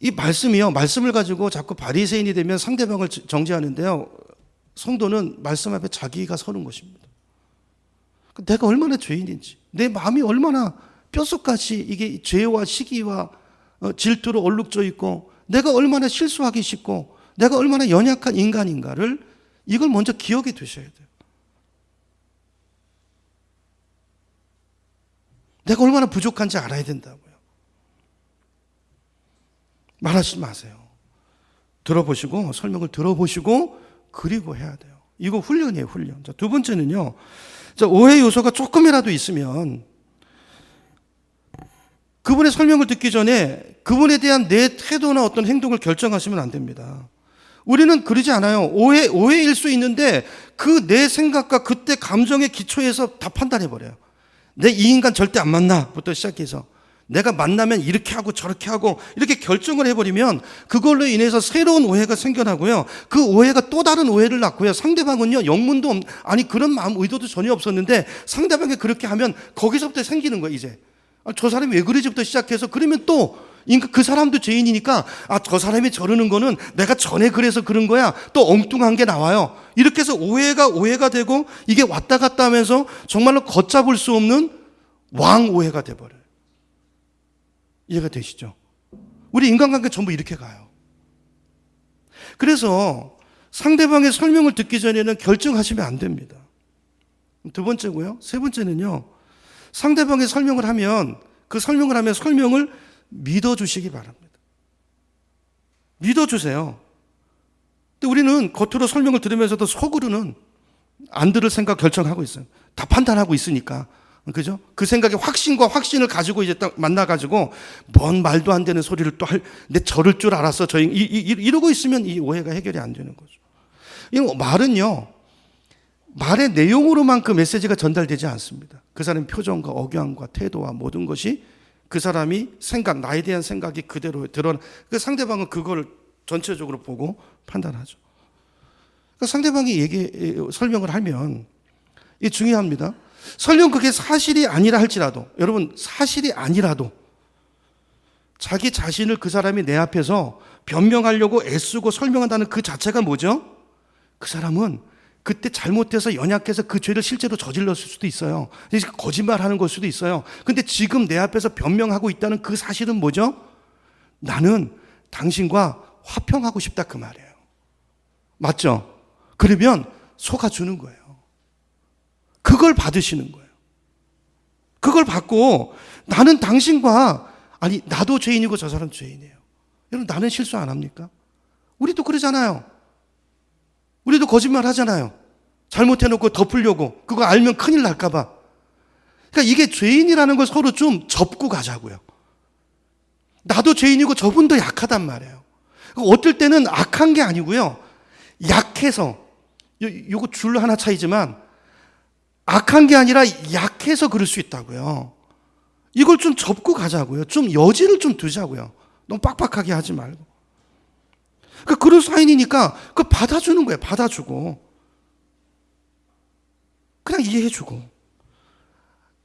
이 말씀이요, 말씀을 가지고 자꾸 바리새인이 되면 상대방을 정죄하는데요, 성도는 말씀 앞에 자기가 서는 것입니다. 내가 얼마나 죄인인지, 내 마음이 얼마나 뼛속까지 이게 죄와 시기와 질투로 얼룩져 있고, 내가 얼마나 실수하기 쉽고, 내가 얼마나 연약한 인간인가를, 이걸 먼저 기억해 두셔야 돼요. 내가 얼마나 부족한지 알아야 된다고요. 말하지 마세요. 들어보시고, 설명을 들어보시고, 그리고 해야 돼요. 이거 훈련이에요, 훈련. 자, 두 번째는요, 자, 오해 요소가 조금이라도 있으면 그분의 설명을 듣기 전에 그분에 대한 내 태도나 어떤 행동을 결정하시면 안 됩니다. 우리는 그러지 않아요. 오해일 수 있는데 그 내 생각과 그때 감정의 기초에서 다 판단해버려요. 내 이 인간 절대 안 만나부터 시작해서 내가 만나면 이렇게 하고 저렇게 하고 이렇게 결정을 해버리면 그걸로 인해서 새로운 오해가 생겨나고요. 그 오해가 또 다른 오해를 낳고요. 상대방은요, 영문도 아니 그런 마음 의도도 전혀 없었는데 상대방이 그렇게 하면 거기서부터 생기는 거예요. 이제 저 사람이 왜 그러지부터 시작해서, 그러면 또 그 사람도 죄인이니까, 아, 저 사람이 저러는 거는 내가 전에 그래서 그런 거야, 또 엉뚱한 게 나와요. 이렇게 해서 오해가 되고, 이게 왔다 갔다 하면서 정말로 걷잡을 수 없는 왕오해가 돼버려요. 이해가 되시죠? 우리 인간관계 전부 이렇게 가요. 그래서 상대방의 설명을 듣기 전에는 결정하시면 안 됩니다. 두 번째고요. 세 번째는요. 상대방의 설명을 하면 그 설명을 믿어주시기 바랍니다. 믿어주세요. 근데 우리는 겉으로 설명을 들으면서도 속으로는 안 들을 생각 결정하고 있어요. 다 판단하고 있으니까. 그죠? 그 생각에 확신을 가지고 이제 딱 만나가지고 뭔 말도 안 되는 소리를 또 내 저럴 줄 알았어. 이러고 있으면 이 오해가 해결이 안 되는 거죠. 이 말은요, 말의 내용으로만 그 메시지가 전달되지 않습니다. 그 사람의 표정과 억양과 태도와 모든 것이 그 사람이 나에 대한 생각이 그대로 드러나. 그 상대방은 그걸 전체적으로 보고 판단하죠. 그러니까 상대방이 설명을 하면 이게 중요합니다. 설령 그게 사실이 아니라 할지라도, 여러분, 사실이 아니라도 자기 자신을 그 사람이 내 앞에서 변명하려고 애쓰고 설명한다는 그 자체가 뭐죠? 그 사람은 그때 잘못해서 연약해서 그 죄를 실제로 저질렀을 수도 있어요. 거짓말하는 걸 수도 있어요. 근데 지금 내 앞에서 변명하고 있다는 그 사실은 뭐죠? 나는 당신과 화평하고 싶다 그 말이에요. 맞죠? 그러면 속아주는 거예요. 그걸 받으시는 거예요. 그걸 받고 나는 당신과 나도 죄인이고 저 사람 죄인이에요. 여러분, 나는 실수 안 합니까? 우리도 그러잖아요. 우리도 거짓말 하잖아요. 잘못해놓고 덮으려고. 그거 알면 큰일 날까 봐. 그러니까 이게 죄인이라는 걸 서로 좀 접고 가자고요. 나도 죄인이고 저분도 약하단 말이에요. 어떨 때는 악한 게 아니고요. 약해서. 요거 줄 하나 차이지만 악한 게 아니라 약해서 그럴 수 있다고요. 이걸 좀 접고 가자고요. 좀 여지를 좀 두자고요. 너무 빡빡하게 하지 말고. 그런 사인이니까 그거 받아주는 거예요. 받아주고. 그냥 이해해주고.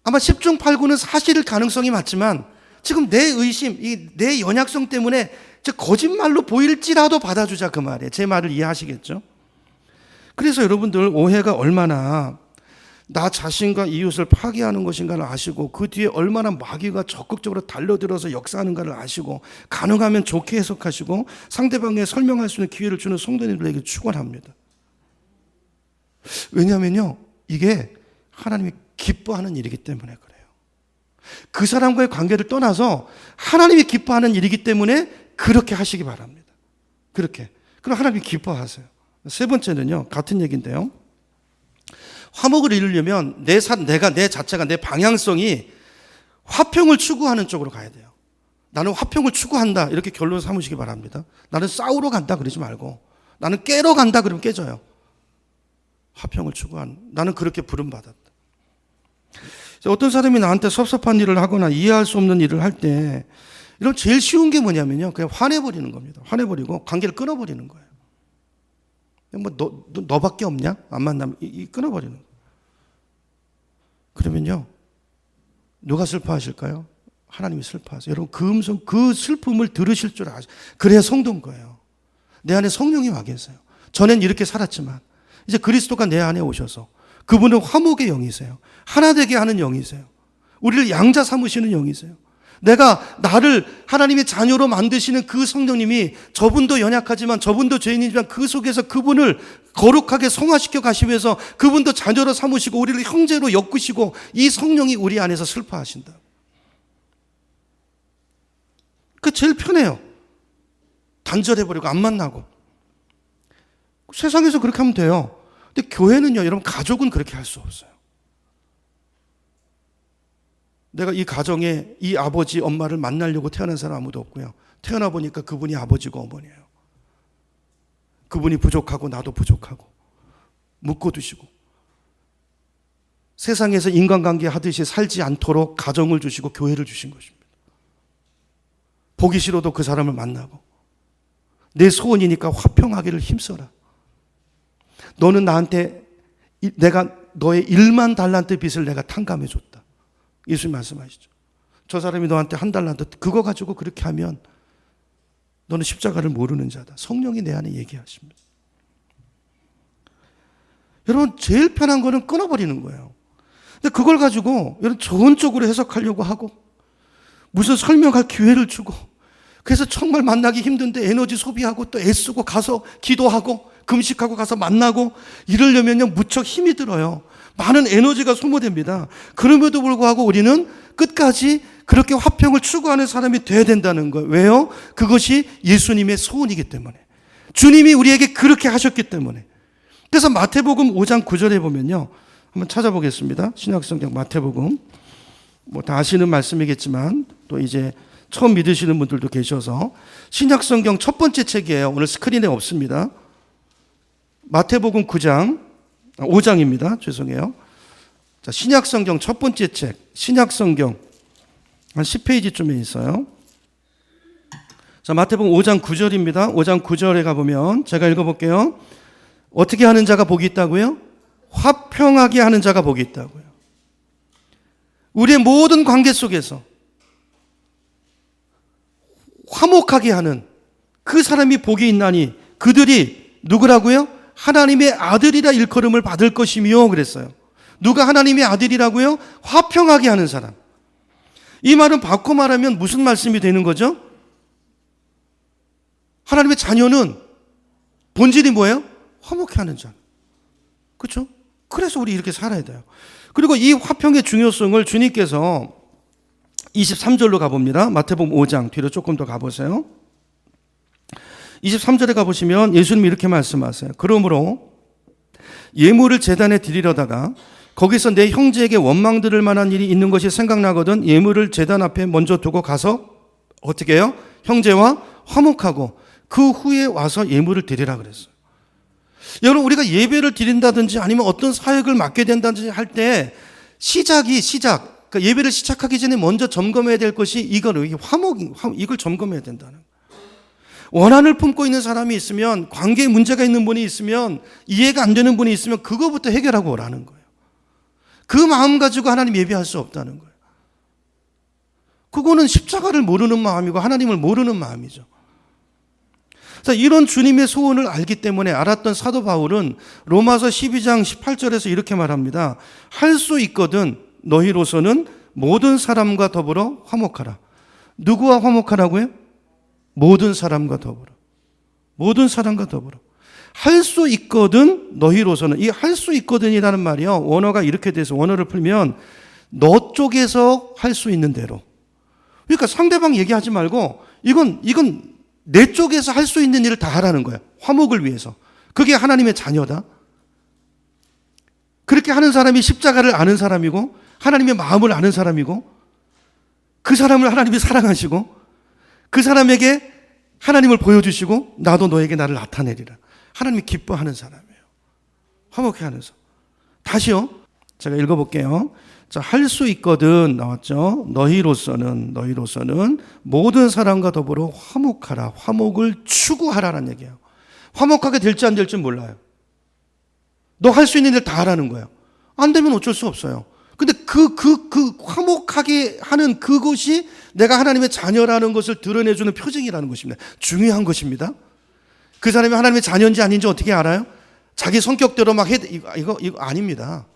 아마 10중 8구는 사실일 가능성이 많지만 지금 내 의심, 내 연약성 때문에 거짓말로 보일지라도 받아주자 그 말이에요. 제 말을 이해하시겠죠? 그래서 여러분들 오해가 얼마나 나 자신과 이웃을 파괴하는 것인가를 아시고 그 뒤에 얼마나 마귀가 적극적으로 달려들어서 역사하는가를 아시고 가능하면 좋게 해석하시고 상대방에 설명할 수 있는 기회를 주는 성도님들에게 축원합니다. 왜냐하면요, 이게 하나님이 기뻐하는 일이기 때문에 그래요. 그 사람과의 관계를 떠나서 하나님이 기뻐하는 일이기 때문에 그렇게 하시기 바랍니다. 그렇게. 그럼 하나님이 기뻐하세요. 세 번째는요, 같은 얘기인데요. 화목을 이루려면 내 자체가 내 방향성이 화평을 추구하는 쪽으로 가야 돼요. 나는 화평을 추구한다. 이렇게 결론 삼으시기 바랍니다. 나는 싸우러 간다. 그러지 말고. 나는 깨러 간다. 그러면 깨져요. 화평을 나는 그렇게 부름받았다. 어떤 사람이 나한테 섭섭한 일을 하거나 이해할 수 없는 일을 할 때 이런 제일 쉬운 게 뭐냐면요. 그냥 화내버리는 겁니다. 화내버리고 관계를 끊어버리는 거예요. 너밖에 없냐? 안 만나면 끊어버리는 거예요. 그러면요, 누가 슬퍼하실까요? 하나님이 슬퍼하세요. 여러분, 그 슬픔을 들으실 줄 아세요. 그래야 성도인 거예요. 내 안에 성령이 와 계세요. 전엔 이렇게 살았지만 이제 그리스도가 내 안에 오셔서 그분은 화목의 영이세요. 하나 되게 하는 영이세요. 우리를 양자 삼으시는 영이세요. 나를 하나님의 자녀로 만드시는 그 성령님이 저분도 연약하지만 저분도 죄인이지만 그 속에서 그분을 거룩하게 성화시켜 가시면서 그분도 자녀로 삼으시고 우리를 형제로 엮으시고 이 성령이 우리 안에서 슬퍼하신다. 그 제일 편해요. 단절해버리고 안 만나고. 세상에서 그렇게 하면 돼요. 근데 교회는요, 여러분, 가족은 그렇게 할 수 없어요. 내가 이 가정에 이 아버지, 엄마를 만나려고 태어난 사람 아무도 없고요. 태어나 보니까 그분이 아버지고 어머니예요. 그분이 부족하고 나도 부족하고 묶어두시고 세상에서 인간관계 하듯이 살지 않도록 가정을 주시고 교회를 주신 것입니다. 보기 싫어도 그 사람을 만나고 내 소원이니까 화평하기를 힘써라. 너는 나한테 내가 너의 1만 달란트 빚을 내가 탕감해 줬다. 예수님 말씀하시죠. 저 사람이 너한테 1달란트 그거 가지고 그렇게 하면 너는 십자가를 모르는 자다. 성령이 내 안에 얘기하십니다. 여러분, 제일 편한 거는 끊어버리는 거예요. 근데 그걸 가지고 이런 좋은 쪽으로 해석하려고 하고 무슨 설명할 기회를 주고 그래서 정말 만나기 힘든데 에너지 소비하고 또 애쓰고 가서 기도하고 금식하고 가서 만나고 이러려면요 무척 힘이 들어요. 많은 에너지가 소모됩니다. 그럼에도 불구하고 우리는 끝까지 그렇게 화평을 추구하는 사람이 돼야 된다는 거예요. 왜요? 그것이 예수님의 소원이기 때문에. 주님이 우리에게 그렇게 하셨기 때문에. 그래서 마태복음 5장 9절에 보면요. 한번 찾아보겠습니다. 신약성경 마태복음. 뭐 다 아시는 말씀이겠지만 또 이제 처음 믿으시는 분들도 계셔서 신약성경 첫 번째 책이에요. 오늘 스크린에 없습니다. 마태복음 5장입니다. 죄송해요. 자, 신약성경 첫 번째 책, 신약성경 한 10페이지쯤에 있어요. 자, 마태복음 5장 9절입니다. 5장 9절에 가보면 제가 읽어볼게요. 어떻게 하는 자가 복이 있다고요? 화평하게 하는 자가 복이 있다고요. 우리의 모든 관계 속에서 화목하게 하는 그 사람이 복이 있나니 그들이 누구라고요? 하나님의 아들이라 일컬음을 받을 것이며 그랬어요. 누가 하나님의 아들이라고요? 화평하게 하는 사람. 이 말은 바꿔 말하면 무슨 말씀이 되는 거죠? 하나님의 자녀는 본질이 뭐예요? 화목해 하는 자. 그렇죠? 그래서 우리 이렇게 살아야 돼요. 그리고 이 화평의 중요성을 주님께서 23절로 가봅니다. 마태복음 5장 뒤로 조금 더 가보세요. 23절에 가보시면 예수님이 이렇게 말씀하세요. 그러므로 예물을 제단에 드리려다가 거기서 내 형제에게 원망 들을 만한 일이 있는 것이 생각나거든 예물을 제단 앞에 먼저 두고 가서 어떻게 해요? 형제와 화목하고 그 후에 와서 예물을 드리라 그랬어요. 여러분 우리가 예배를 드린다든지 아니면 어떤 사역을 맡게 된다든지 할 때 그러니까 예배를 시작하기 전에 먼저 점검해야 될 것이 이걸 점검해야 된다는 거예요. 원한을 품고 있는 사람이 있으면 관계에 문제가 있는 분이 있으면 이해가 안 되는 분이 있으면 그거부터 해결하고 오라는 거예요. 그 마음 가지고 하나님 예배할 수 없다는 거예요. 그거는 십자가를 모르는 마음이고 하나님을 모르는 마음이죠. 그래서 이런 주님의 소원을 알기 때문에 알았던 사도 바울은 로마서 12장 18절에서 이렇게 말합니다. 할 수 있거든 너희로서는 모든 사람과 더불어 화목하라. 누구와 화목하라고요? 모든 사람과 더불어. 모든 사람과 더불어. 할 수 있거든 너희로서는. 이 할 수 있거든이라는 말이요. 원어가 이렇게 돼서 원어를 풀면 너 쪽에서 할 수 있는 대로. 그러니까 상대방 얘기하지 말고 이건 내 쪽에서 할 수 있는 일을 다 하라는 거예요. 화목을 위해서. 그게 하나님의 자녀다. 그렇게 하는 사람이 십자가를 아는 사람이고 하나님의 마음을 아는 사람이고 그 사람을 하나님이 사랑하시고 그 사람에게 하나님을 보여주시고 나도 너에게 나를 나타내리라. 하나님이 기뻐하는 사람이에요. 화목해 하는 사람. 다시요. 제가 읽어볼게요. 자, 할 수 있거든 나왔죠. 너희로서는 모든 사람과 더불어 화목하라. 화목을 추구하라는 얘기예요. 화목하게 될지 안 될지 몰라요. 너 할 수 있는 일 다 하라는 거예요. 안 되면 어쩔 수 없어요. 근데 그 화목하게 하는 그것이 내가 하나님의 자녀라는 것을 드러내주는 표징이라는 것입니다. 중요한 것입니다. 그 사람이 하나님의 자녀인지 아닌지 어떻게 알아요? 자기 성격대로 막 이거 아닙니다.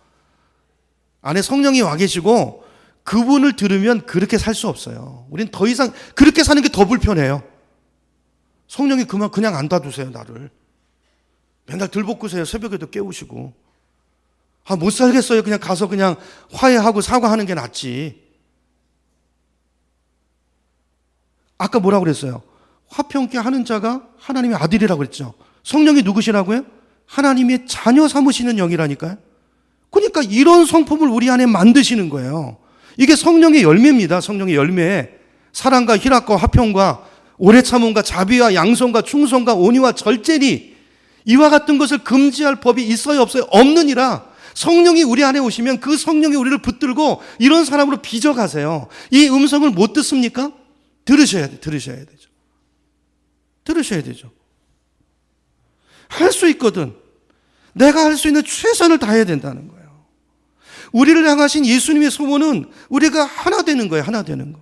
안에 성령이 와 계시고 그분을 들으면 그렇게 살 수 없어요. 우린 더 이상 그렇게 사는 게 더 불편해요. 성령이 그냥 안 놔두세요, 나를. 맨날 들볶으세요. 새벽에도 깨우시고. 못 살겠어요. 그냥 가서 그냥 화해하고 사과하는 게 낫지. 아까 뭐라고 그랬어요? 화평케 하는 자가 하나님의 아들이라고 그랬죠. 성령이 누구시라고요? 하나님의 자녀 삼으시는 영이라니까요. 그러니까 이런 성품을 우리 안에 만드시는 거예요. 이게 성령의 열매입니다. 성령의 열매. 사랑과 희락과 화평과 오래 참음과 자비와 양성과 충성과 온유와 절제니 이와 같은 것을 금지할 법이 있어요 없어요? 없느니라. 성령이 우리 안에 오시면 그 성령이 우리를 붙들고 이런 사람으로 빚어가세요. 이 음성을 못 듣습니까? 들으셔야 되죠. 들으셔야 되죠. 할 수 있거든. 내가 할 수 있는 최선을 다해야 된다는 거예요. 우리를 향하신 예수님의 소원은 우리가 하나 되는 거예요. 하나 되는 거.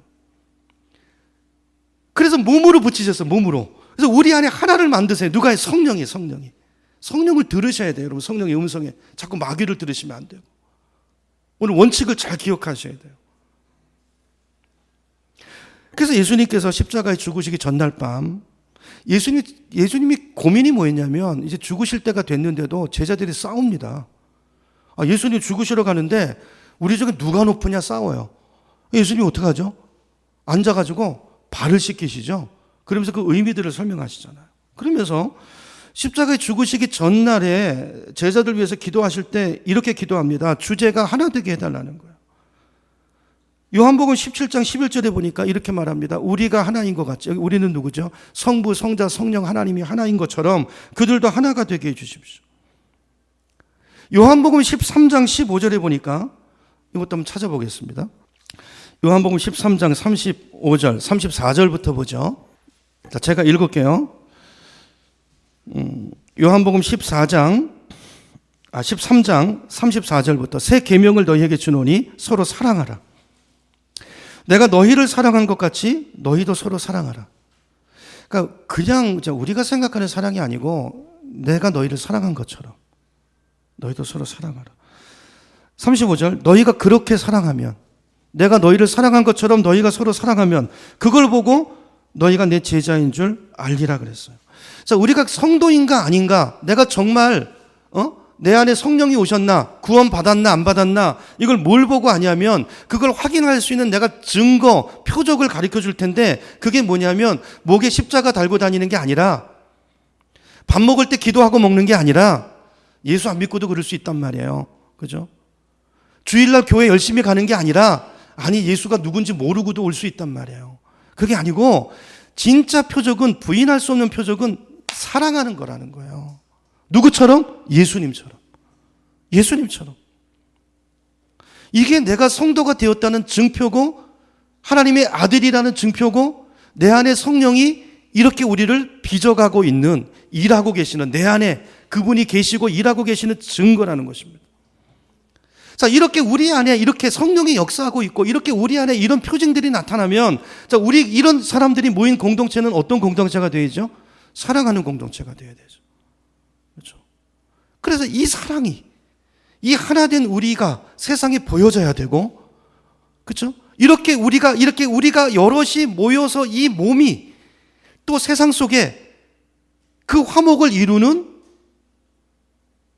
그래서 몸으로 붙이셨어요. 몸으로. 그래서 우리 안에 하나를 만드세요. 누가? 성령이. 성령을 들으셔야 돼요. 여러분 성령의 음성에 자꾸 마귀를 들으시면 안 되고 오늘 원칙을 잘 기억하셔야 돼요. 그래서 예수님께서 십자가에 죽으시기 전날 밤 예수님이 고민이 뭐였냐면 이제 죽으실 때가 됐는데도 제자들이 싸웁니다. 예수님 죽으시러 가는데 우리 중에 누가 높으냐 싸워요. 예수님이 어떻게 하죠? 앉아가지고 발을 씻기시죠. 그러면서 그 의미들을 설명하시잖아요. 그러면서 십자가에 죽으시기 전날에 제자들 위해서 기도하실 때 이렇게 기도합니다. 주제가 하나 되게 해달라는 거예요. 요한복음 17장 11절에 보니까 이렇게 말합니다. 우리가 하나인 것 같죠. 우리는 누구죠? 성부, 성자, 성령 하나님이 하나인 것처럼 그들도 하나가 되게 해주십시오. 요한복음 13장 15절에 보니까 이것도 한번 찾아보겠습니다. 요한복음 13장 35절, 34절부터 보죠. 자, 제가 읽을게요. 요한복음 13장 34절부터 새 계명을 너희에게 주노니 서로 사랑하라. 내가 너희를 사랑한 것 같이 너희도 서로 사랑하라. 그러니까 그냥 우리가 생각하는 사랑이 아니고 내가 너희를 사랑한 것처럼 너희도 서로 사랑하라. 35절 너희가 그렇게 사랑하면 내가 너희를 사랑한 것처럼 너희가 서로 사랑하면 그걸 보고 너희가 내 제자인 줄 알리라 그랬어요. 자, 우리가 성도인가 아닌가, 내가 정말 내 안에 성령이 오셨나, 구원 받았나 안 받았나, 이걸 뭘 보고 아냐면 그걸 확인할 수 있는 내가 증거, 표적을 가르쳐 줄 텐데 그게 뭐냐면 목에 십자가 달고 다니는 게 아니라 밥 먹을 때 기도하고 먹는 게 아니라 예수 안 믿고도 그럴 수 있단 말이에요. 그죠? 주일날 교회 열심히 가는 게 아니라 예수가 누군지 모르고도 올 수 있단 말이에요. 그게 아니고 진짜 표적은, 부인할 수 없는 표적은 사랑하는 거라는 거예요. 누구처럼? 예수님처럼. 예수님처럼. 이게 내가 성도가 되었다는 증표고 하나님의 아들이라는 증표고 내 안에 성령이 이렇게 우리를 빚어가고 있는, 일하고 계시는, 내 안에 그분이 계시고 일하고 계시는 증거라는 것입니다. 자, 이렇게 우리 안에 이렇게 성령이 역사하고 있고 이렇게 우리 안에 이런 표징들이 나타나면, 자, 우리 이런 사람들이 모인 공동체는 어떤 공동체가 되죠? 사랑하는 공동체가 되어야 되죠. 그렇죠? 그래서 이 사랑이, 이 하나된 우리가 세상에 보여져야 되고, 그렇죠? 이렇게 우리가 여럿이 모여서 이 몸이 또 세상 속에 그 화목을 이루는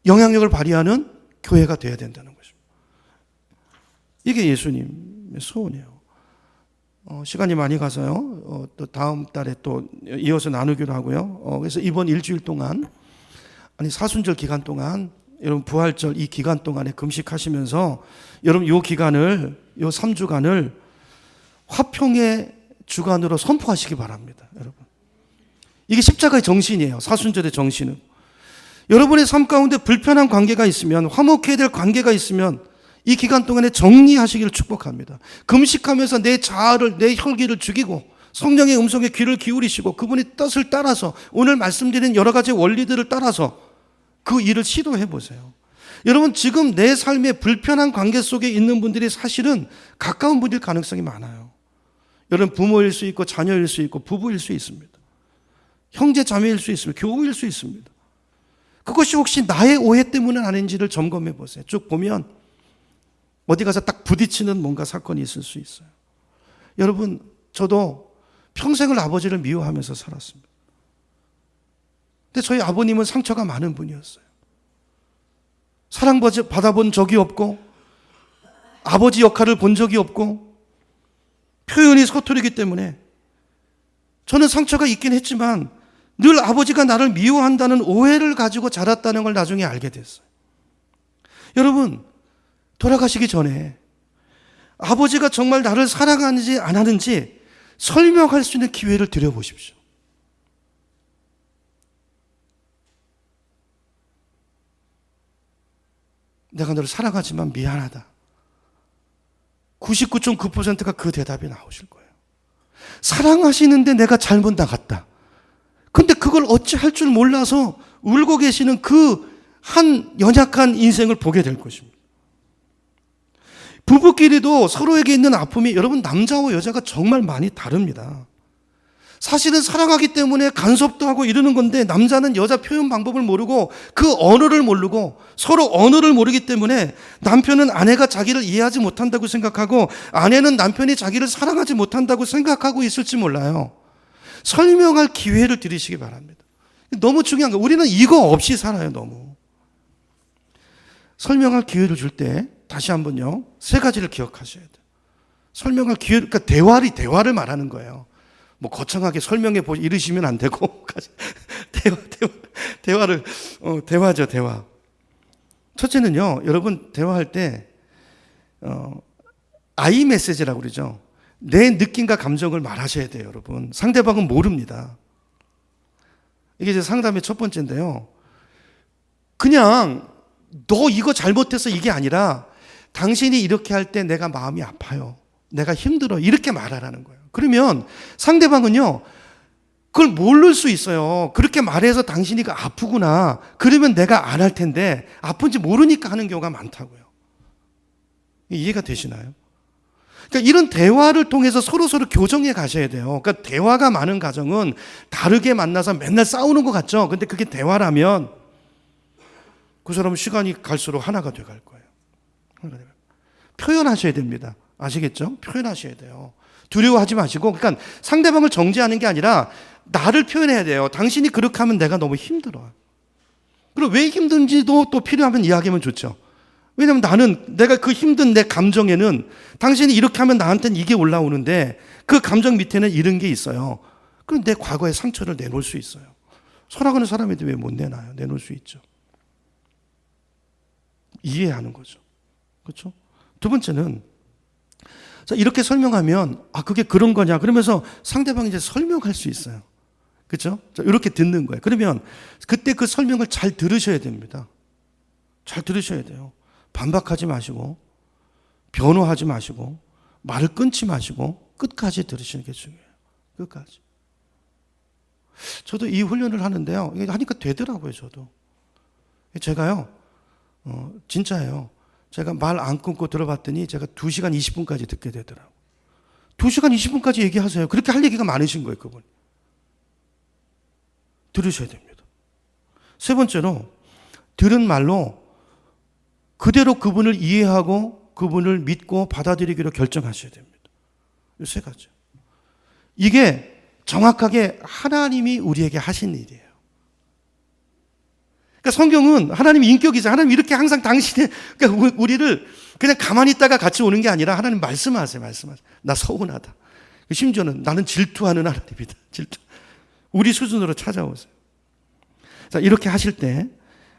영향력을 발휘하는 교회가 되어야 된다는 것입니다. 이게 예수님의 소원이에요. 시간이 많이 가서요. 또 다음 달에 또 이어서 나누기로 하고요. 그래서 이번 일주일 동안, 사순절 기간 동안, 여러분 부활절 이 기간 동안에 금식하시면서 여러분 요 기간을, 요 3주간을 화평의 주간으로 선포하시기 바랍니다. 여러분. 이게 십자가의 정신이에요. 사순절의 정신은. 여러분의 삶 가운데 불편한 관계가 있으면, 화목해야 될 관계가 있으면 이 기간 동안에 정리하시기를 축복합니다. 금식하면서 내 자아를, 내 혈기를 죽이고 성령의 음성에 귀를 기울이시고 그분의 뜻을 따라서, 오늘 말씀드린 여러 가지 원리들을 따라서 그 일을 시도해 보세요. 여러분, 지금 내 삶의 불편한 관계 속에 있는 분들이 사실은 가까운 분일 가능성이 많아요. 여러분, 부모일 수 있고 자녀일 수 있고 부부일 수 있습니다. 형제 자매일 수 있습니다. 교우일 수 있습니다. 그것이 혹시 나의 오해 때문은 아닌지를 점검해 보세요. 쭉 보면 어디 가서 딱 부딪히는 뭔가 사건이 있을 수 있어요. 여러분, 저도 평생을 아버지를 미워하면서 살았습니다. 근데 저희 아버님은 상처가 많은 분이었어요. 사랑받아본 적이 없고 아버지 역할을 본 적이 없고 표현이 서투르기 때문에 저는 상처가 있긴 했지만 늘 아버지가 나를 미워한다는 오해를 가지고 자랐다는 걸 나중에 알게 됐어요. 여러분, 돌아가시기 전에 아버지가 정말 나를 사랑하는지 안 하는지 설명할 수 있는 기회를 드려보십시오. 내가 너를 사랑하지만 미안하다. 99.9%가 그 대답이 나오실 거예요. 사랑하시는데 내가 잘못 나갔다. 근데 그걸 어찌 할 줄 몰라서 울고 계시는 그 한 연약한 인생을 보게 될 것입니다. 부부끼리도 서로에게 있는 아픔이, 여러분, 남자와 여자가 정말 많이 다릅니다. 사실은 사랑하기 때문에 간섭도 하고 이러는 건데 남자는 여자 표현 방법을 모르고 그 언어를 모르고 서로 언어를 모르기 때문에 남편은 아내가 자기를 이해하지 못한다고 생각하고 아내는 남편이 자기를 사랑하지 못한다고 생각하고 있을지 몰라요. 설명할 기회를 드리시기 바랍니다. 너무 중요한 거, 우리는 이거 없이 살아요. 너무. 설명할 기회를 줄 때 다시 한번요, 세 가지를 기억하셔야 돼요. 설명할 기회를, 그러니까 대화를 말하는 거예요. 뭐 거창하게 설명해 이러시면 안 되고 대화죠. 대화. 첫째는요, 여러분 대화할 때 아이 메시지라고 그러죠. 내 느낌과 감정을 말하셔야 돼요. 여러분, 상대방은 모릅니다. 이게 이제 상담의 첫 번째인데요, 그냥 너 이거 잘못했어 이게 아니라 당신이 이렇게 할 때 내가 마음이 아파요, 내가 힘들어, 이렇게 말하라는 거예요. 그러면 상대방은요, 그걸 모를 수 있어요. 그렇게 말해서 당신이 아프구나, 그러면 내가 안 할 텐데 아픈지 모르니까 하는 경우가 많다고요. 이해가 되시나요? 그러니까 이런 대화를 통해서 서로 교정해 가셔야 돼요. 그러니까 대화가 많은 가정은 다르게 만나서 맨날 싸우는 것 같죠. 근데 그게 대화라면 그 사람은 시간이 갈수록 하나가 돼 갈 거예요. 표현하셔야 됩니다. 아시겠죠? 표현하셔야 돼요. 두려워하지 마시고, 그러니까 상대방을 정죄하는 게 아니라 나를 표현해야 돼요. 당신이 그렇게 하면 내가 너무 힘들어. 그리고 왜 힘든지도 또 필요하면 이야기하면 좋죠. 왜냐하면 내가 그 힘든 내 감정에는 당신이 이렇게 하면 나한테는 이게 올라오는데 그 감정 밑에는 이런 게 있어요. 그럼 내 과거의 상처를 내놓을 수 있어요. 사랑하는 사람인데 왜 못 내놔요? 내놓을 수 있죠. 이해하는 거죠. 그렇죠? 두 번째는, 자, 이렇게 설명하면 그게 그런 거냐 그러면서 상대방이 이제 설명할 수 있어요. 그렇죠? 자, 이렇게 듣는 거예요. 그러면 그때 그 설명을 잘 들으셔야 됩니다. 잘 들으셔야 돼요. 반박하지 마시고 변호하지 마시고 말을 끊지 마시고 끝까지 들으시는 게 중요해요. 끝까지. 저도 이 훈련을 하는데요, 이게 하니까 되더라고요. 저도 제가요, 진짜예요. 제가 말 안 끊고 들어봤더니 제가 2시간 20분까지 듣게 되더라고요. 2시간 20분까지 얘기하세요. 그렇게 할 얘기가 많으신 거예요. 그분. 들으셔야 됩니다. 세 번째로, 들은 말로 그대로 그분을 이해하고 그분을 믿고 받아들이기로 결정하셔야 됩니다. 이 세 가지. 이게 정확하게 하나님이 우리에게 하신 일이에요. 그러니까 성경은 하나님의 인격이죠. 하나님 이렇게 항상 그러니까 우리를 그냥 가만히 있다가 같이 오는 게 아니라 하나님 말씀하세요. 나 서운하다. 심지어는 나는 질투하는 하나님이다. 질투. 우리 수준으로 찾아오세요. 자, 이렇게 하실 때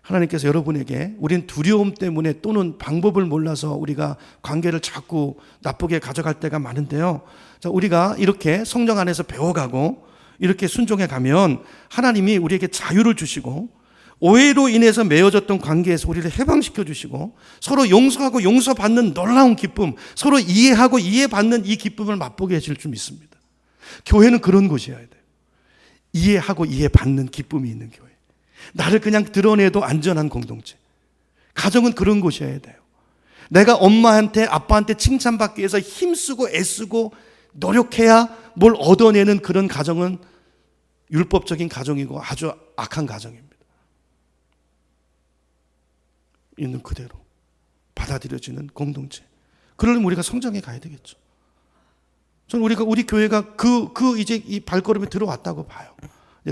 하나님께서 여러분에게, 우린 두려움 때문에 또는 방법을 몰라서 우리가 관계를 자꾸 나쁘게 가져갈 때가 많은데요. 자, 우리가 이렇게 성령 안에서 배워가고 이렇게 순종해 가면 하나님이 우리에게 자유를 주시고 오해로 인해서 맺어졌던 관계에서 우리를 해방시켜 주시고 서로 용서하고 용서받는 놀라운 기쁨, 서로 이해하고 이해받는 이 기쁨을 맛보게 해줄 줄 믿습니다. 교회는 그런 곳이어야 돼요. 이해하고 이해받는 기쁨이 있는 교회. 나를 그냥 드러내도 안전한 공동체. 가정은 그런 곳이어야 돼요. 내가 엄마한테 아빠한테 칭찬받기 위해서 힘쓰고 애쓰고 노력해야 뭘 얻어내는 그런 가정은 율법적인 가정이고 아주 악한 가정입니다. 있는 그대로 받아들여지는 공동체. 그러려면 우리가 성장해 가야 되겠죠. 저는 우리 교회가 이제 이 발걸음에 들어왔다고 봐요.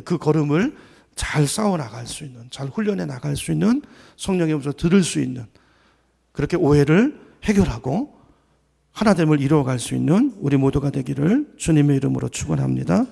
그 걸음을 잘 쌓아 나갈 수 있는, 잘 훈련해 나갈 수 있는, 성령의 음성을 들을 수 있는, 그렇게 오해를 해결하고 하나됨을 이루어갈 수 있는 우리 모두가 되기를 주님의 이름으로 축원합니다.